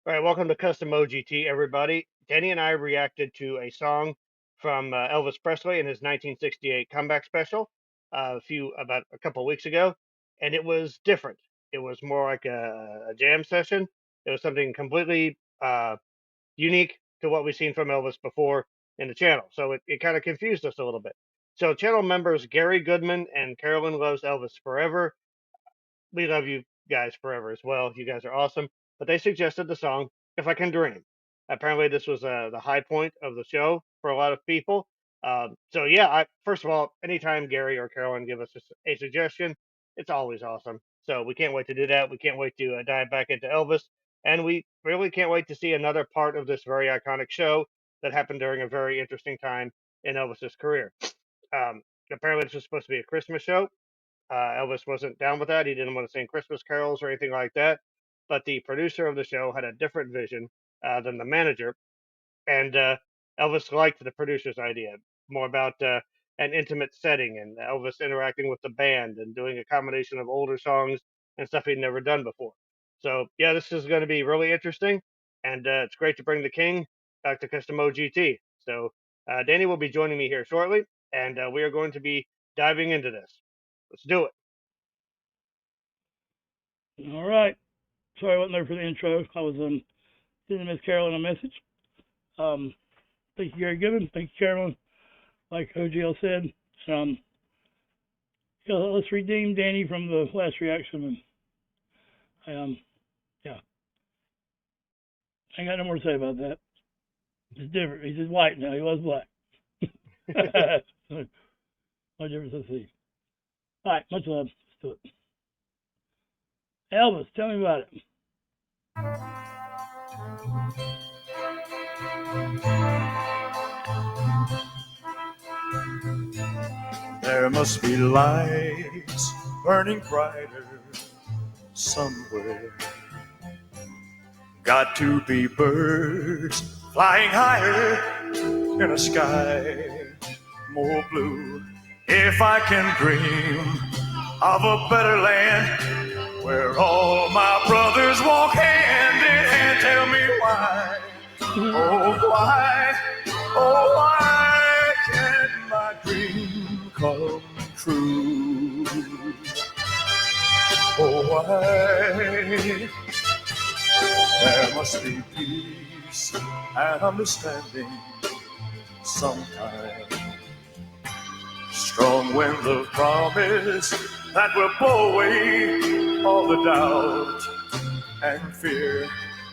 All right, welcome to Custom OGT, everybody. Danny and I reacted to a song from Elvis Presley in his 1968 comeback special about a couple of weeks ago, and it was different. It was more like a jam session. It was something completely unique to what we've seen from Elvis before in the channel. So it kind of confused us a little bit. So channel members Gary Goodman and Carolyn loves Elvis forever. We love you guys forever as well. You guys are awesome. But they suggested the song "If I Can Dream." Apparently, this was the high point of the show for a lot of people. So yeah, first of all, anytime Gary or Carolyn give us a suggestion, it's always awesome. So we can't wait to do that. We can't wait to dive back into Elvis, and we really can't wait to see another part of this very iconic show that happened during a very interesting time in Elvis's career. Um, Apparently, this was supposed to be a Christmas show. Elvis wasn't down with that. He didn't want to sing Christmas carols or anything like that. But the producer of the show had a different vision than the manager, and Elvis liked the producer's idea more about an intimate setting and Elvis interacting with the band and doing a combination of older songs and stuff he'd never done before. So yeah, this is going to be really interesting, and it's great to bring the King back to Custom OGT. So Danny will be joining me here shortly, and we are going to be diving into this. Let's do it. All right. Sorry I wasn't there for the intro. I was sending Miss Carolyn a message. Thank you, Gary Goodman. Thank you, Carolyn. Like OGL said, let's redeem Danny from the last reaction. And yeah, I ain't got no more to say about that. It's different. He's just white now. He was black. No difference I see. All right, much love. Let's do it. Elvis, tell me about it. There must be lights burning brighter somewhere. Got to be birds flying higher in a sky more blue. If I can dream of a better land where all my brothers walk hand in hand, tell me why, oh why can't my dream come true? Oh why? There must be peace and understanding sometime. Strong winds of promise that will blow away all the doubt and fear.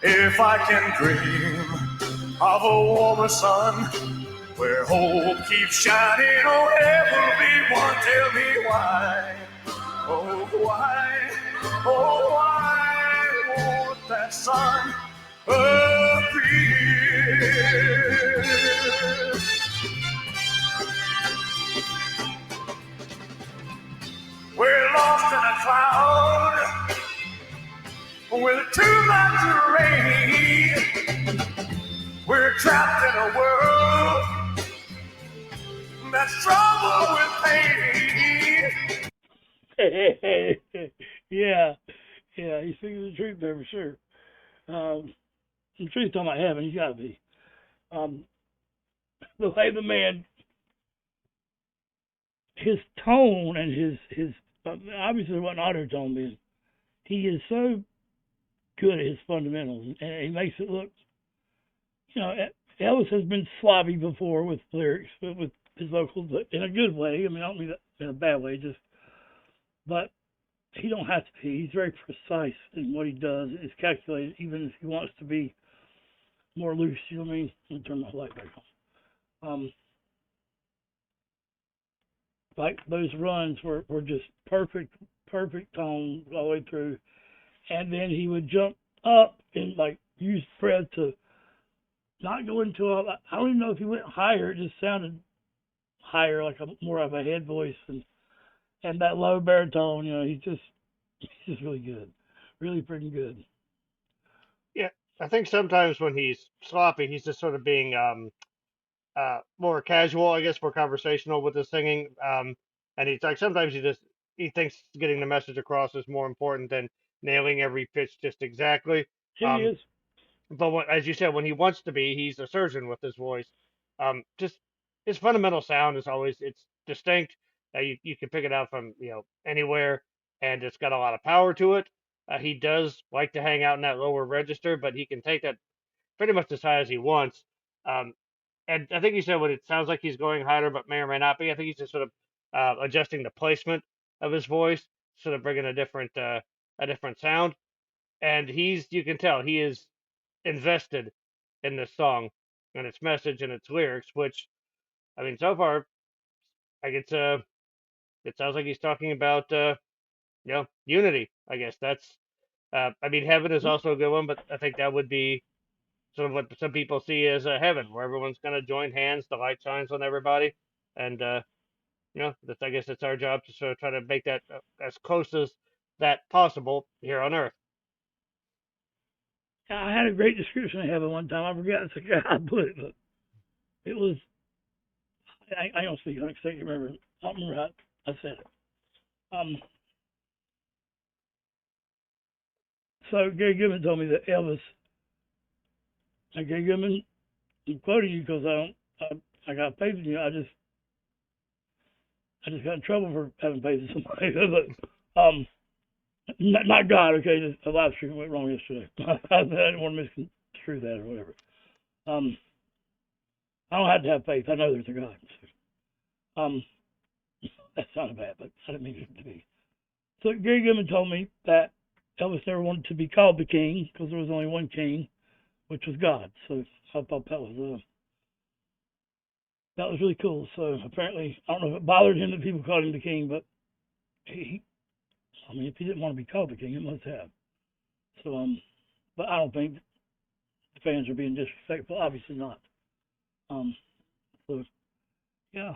If I can dream of a warmer sun where hope keeps shining, oh heaven be one, tell me why, oh why won't that sun appear? We're lost in a cloud with too much rain. We're trapped in a world that's troubled with pain. Yeah, he's speaking the truth there for sure. The truth talking about heaven, he's got to be. The way the man, his tone and his obviously wasn't auto tone being. He is so good at his fundamentals, and he makes it look. Elvis has been sloppy before with lyrics, with his vocals, but in a good way. I mean, I don't mean that in a bad way, but he don't have to be. He's very precise in what he does. It's calculated, even if he wants to be more loose. You know what I mean? Let me turn my light back on. Like those runs were just perfect tone all the way through, and then he would jump up and like use breath to not go into I don't even know if he went higher. It just sounded higher, like more of a head voice, and that low baritone. He's just really good, really freaking good. Yeah, I think sometimes when he's sloppy, he's just sort of being more casual, I guess, more conversational with his singing. And he's like sometimes he thinks getting the message across is more important than nailing every pitch just exactly. Here he is. But as you said, when he wants to be, he's a surgeon with his voice. Just his fundamental sound is always it's distinct. You can pick it out from anywhere, and it's got a lot of power to it. He does like to hang out in that lower register, but he can take that pretty much as high as he wants. Um, and I think you said what it sounds like he's going higher, but may or may not be. I think he's just sort of adjusting the placement of his voice, sort of bringing a different sound. And you can tell he is invested in this song and its message and its lyrics. Which I mean, so far, like it sounds like he's talking about unity. I guess that's. I mean, heaven is also a good one, but I think that would be sort of what some people see as a heaven, where everyone's going to join hands, the light shines on everybody, and I guess it's our job to sort of try to make that as close as that possible here on Earth. I had a great description of heaven one time. I forgot the guy I put it, but it was. I don't speak. I can't remember. I don't remember how I said it. So Gary Goodman told me that Elvis. And Gary Goodman, I'm quoting you because I got paid for you. I just got in trouble for having paid for somebody. But not God. Okay, the live stream went wrong yesterday. I didn't want to misconstrue that or whatever. I don't have to have faith. I know there's a God. So, that sounded bad, but I didn't mean it to be. So Gary Goodman told me that Elvis never wanted to be called the king because there was only one king, which was God. So I thought that was really cool. So apparently, I don't know if it bothered him that people called him the king, but if he didn't want to be called the king, it must have. So but I don't think the fans are being disrespectful. Obviously not. So yeah.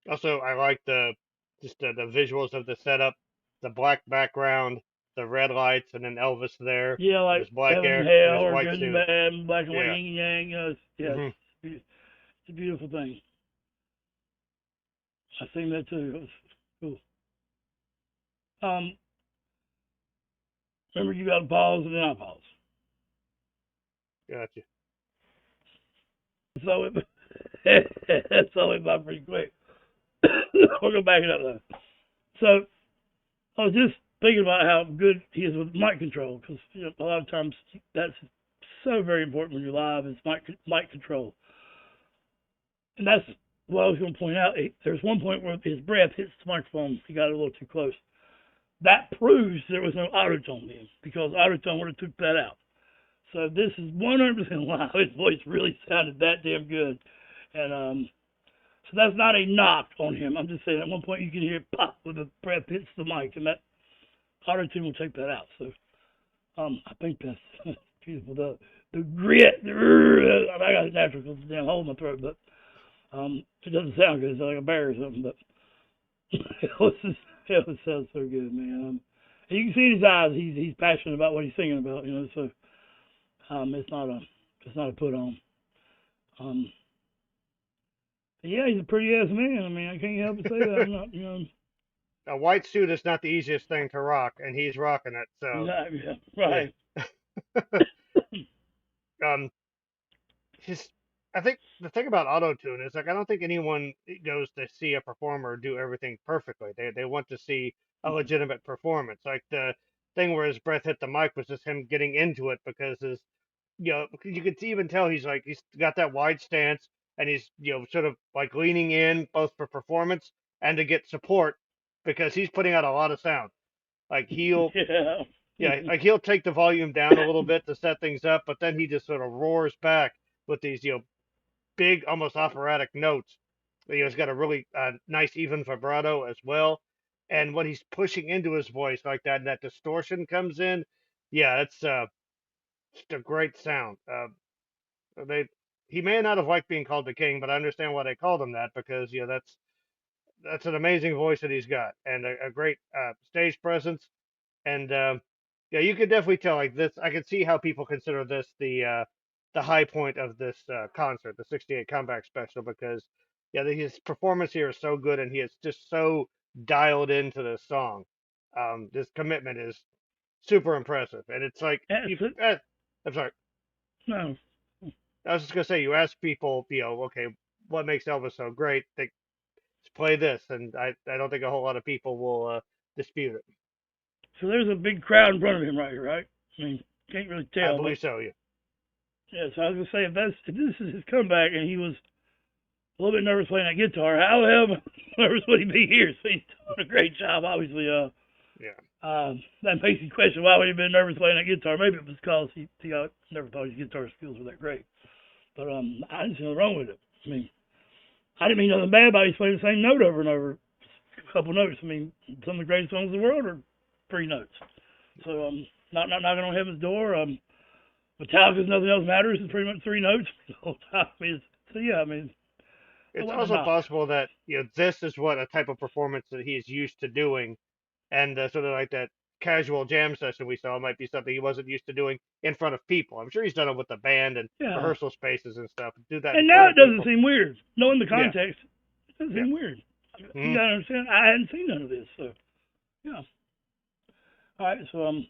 Also, I like the visuals of the setup, the black background, the red lights, and then Elvis there Yeah, with like his black heaven and hair and hell, his or white good and suit. bad, black and white, Yeah. yin and yang. Hmm. It's a beautiful thing. I seen that too. It was cool. Remember, you got to pause and then I pause. Gotcha. So that's always about pretty quick. We'll go back it up though. So I was just thinking about how good he is with mic control, because a lot of times that's so very important when you're live, is mic control. And that's what I was going to point out. There's one point where his breath hits the microphone. He got a little too close. That proves there was no auto-tone then, because auto-tone would have took that out. So this is 100% live. His voice really sounded that damn good. And so that's not a knock on him. I'm just saying at one point you can hear pop when the breath hits the mic, and that auto-tune will take that out. So I think that's beautiful. The grit, I got a natural because it's a damn hole in my throat, but it doesn't sound good. It's like a bear or something, but Elvis sounds so good, man. And you can see in his eyes, he's passionate about what he's singing about, so it's not a put on. Yeah, he's a pretty ass man. I mean, I can't help but say that. I'm not, A white suit is not the easiest thing to rock, and he's rocking it. So yeah, right. um, his I think the thing about auto tune is like I don't think anyone goes to see a performer do everything perfectly. They want to see a legitimate performance. Like the thing where his breath hit the mic was just him getting into it, because you could even tell he's got that wide stance, and he's sort of like leaning in both for performance and to get support, because he's putting out a lot of sound. Like he'll take the volume down a little bit to set things up, but then he just sort of roars back with these big, almost operatic notes. He's got a really nice even vibrato as well, and when he's pushing into his voice like that, and that distortion comes in, yeah, it's just a great sound. They He may not have liked being called the king, but I understand why they called him that, because that's an amazing voice that he's got, and a great stage presence. And yeah, you could definitely tell like this. I could see how people consider this the high point of this concert, the '68 comeback special, because yeah, his performance here is so good, and he is just so dialed into this song. This commitment is super impressive. And it's like, I'm sorry. No. I was just gonna say, you ask people, okay, what makes Elvis so great? They play this, and I don't think a whole lot of people will dispute it. So there's a big crowd in front of him right here, right? I mean, can't really tell. I believe so. Yeah. Yeah. So I was gonna say, if this is his comeback, and he was a little bit nervous playing that guitar, how the hell nervous would he be here? So he's doing a great job, obviously. Yeah. That makes you question why would he have been nervous playing that guitar. Maybe it was because he never thought his guitar skills were that great. But I didn't see nothing wrong with it. I mean, I didn't mean nothing bad about it. He's playing the same note over and over, a couple notes. I mean, some of the greatest songs in the world are 3 notes. So not knocking on heaven's door. Metallica's Nothing Else Matters is pretty much 3 notes the whole time. It's also possible that this is what a type of performance that he is used to doing, and sort of like that casual jam session we saw might be something he wasn't used to doing in front of people. I'm sure he's done it with the band and rehearsal spaces and stuff. Do that. And now it doesn't seem weird. Knowing the context, it doesn't seem weird. You gotta understand. I hadn't seen none of this, so yeah. All right, so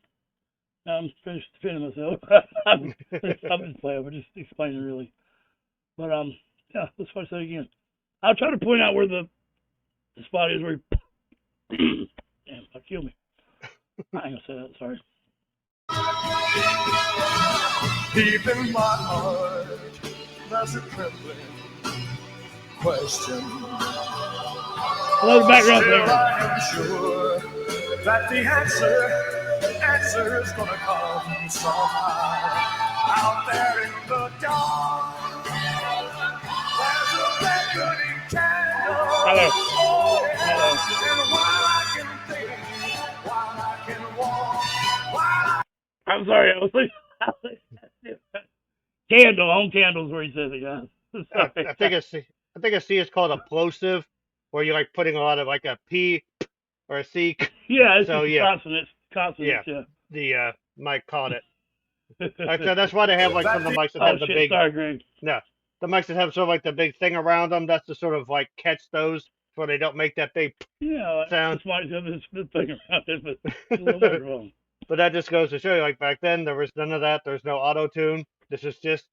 now I'm finished defending myself. I'm just playing. We're just explaining really. But yeah, let's watch that again. I'll try to point out where the spot is where he damn, I'll kill me. I ain't gonna say that, sorry. Deep in my heart, there's a trembling question. Hello, the background Still, singer. I am sure that the answer is gonna come somehow. Out there in the dark, there's a beckoning candle. Hello. Oh, yeah. And while I can think, while I can walk, I'm sorry, I was like, candle, on candles where he says it, guys. I think a C is called a plosive, where you're like putting a lot of like a P or a C. Yeah, it's so just consonants. Yeah. The mic caught it. So that's why they have like some of the mics that have the big. Sorry, Greg. No, the mics that have sort of like the big thing around them. That's to sort of like catch those so they don't make that big sound. This mic has this thing around it, but it's a little bit wrong. But that just goes to show you, like back then, there was none of that. There's no auto tune. This is just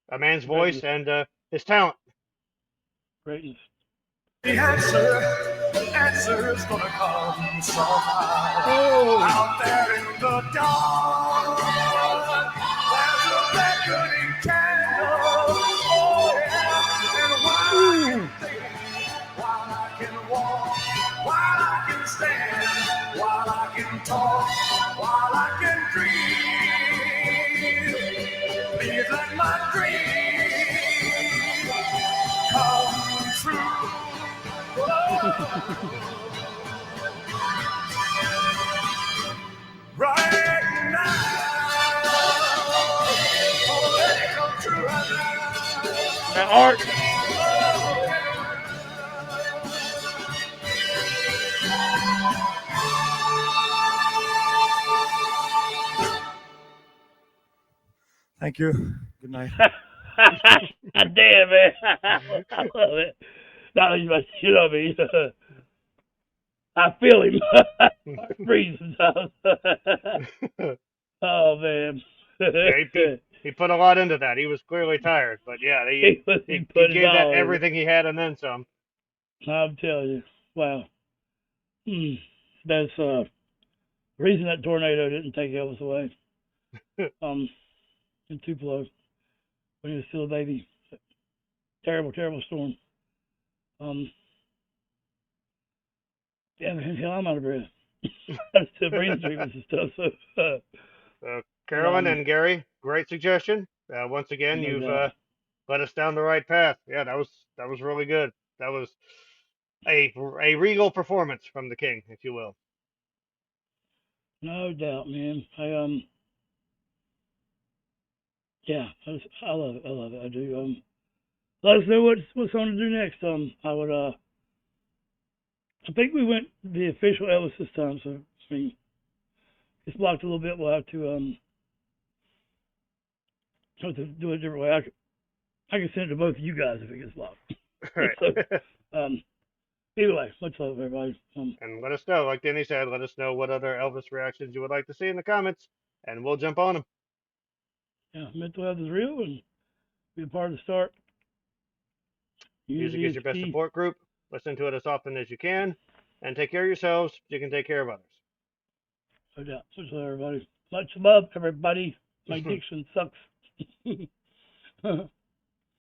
a man's voice and his talent. Greatness. the answer is gonna come somehow. Out there in the dark, there's a beckoning candle. Oh yeah, and while I can walk, while I can stand, while I can talk, while I can dream, please let my dream come true. Right now, oh, let it come true right now. Now, Art. Thank you. Good night. Damn, man. I love it. Not as much, you know what I mean? I feel him. I breathe sometimes. Oh, man. He put a lot into that. He was clearly tired, but yeah, he gave that everything he had and then some. I'm telling you. Wow. That's the reason that tornado didn't take Elvis away. In Tupelo, when he was still a baby. Terrible, terrible storm. Yeah, man, hell, I'm out of breath. I'm still breathing treatments and stuff. So, Carolyn and Gary, great suggestion. Once again, you've led us down the right path. Yeah, that was really good. That was a regal performance from the King, if you will. No doubt, man. Yeah, I love it. I love it. I do. Let us know what's on to do next. I think we went the official Elvis this time, so I mean, it's blocked a little bit. We'll have to do it a different way. I can send it to both of you guys if it gets blocked. Right. So, Anyway, much love, everybody. And let us know, like Danny said, let us know what other Elvis reactions you would like to see in the comments, and we'll jump on them. Yeah, mental health is real, and be a part of the start. Music Unity is is your best key. support group. Listen to it as often as you can, and take care of yourselves so you can take care of others. No doubt. Much love, everybody. Much love, everybody. My diction sucks.